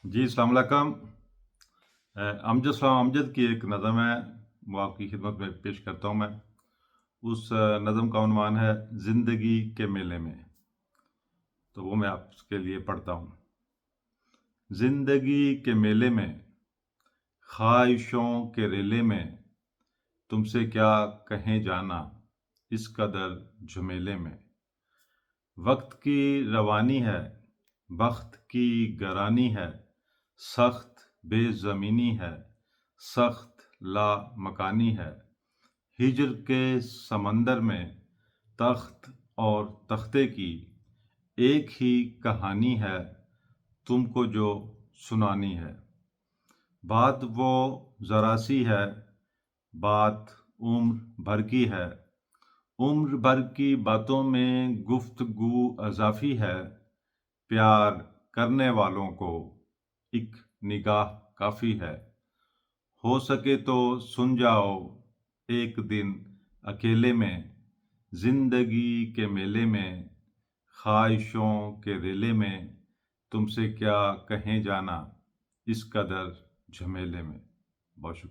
جی السلام علیکم۔ امجد سلام امجد کی ایک نظم ہے، وہ آپ کی خدمت میں پیش کرتا ہوں میں۔ اس نظم کا عنوان ہے زندگی کے میلے میں، تو وہ میں آپ کے لیے پڑھتا ہوں۔ زندگی کے میلے میں، خواہشوں کے ریلے میں، تم سے کیا کہیں جانا اس قدر جھمیلے میں۔ وقت کی روانی ہے، بخت کی گرانی ہے، سخت بے زمینی ہے، سخت لا مکانی ہے۔ ہجر کے سمندر میں تخت اور تختے کی ایک ہی کہانی ہے، تم کو جو سنانی ہے۔ بات وہ ذرا سی ہے، بات عمر بھر کی ہے، عمر بھر کی باتوں میں گفتگو اضافی ہے۔ پیار کرنے والوں کو ایک نگاہ کافی ہے۔ ہو سکے تو سن جاؤ ایک دن اکیلے میں، زندگی کے میلے میں، خواہشوں کے ریلے میں، تم سے کیا کہیں جانا اس قدر جھمیلے میں۔ بہت شکریہ۔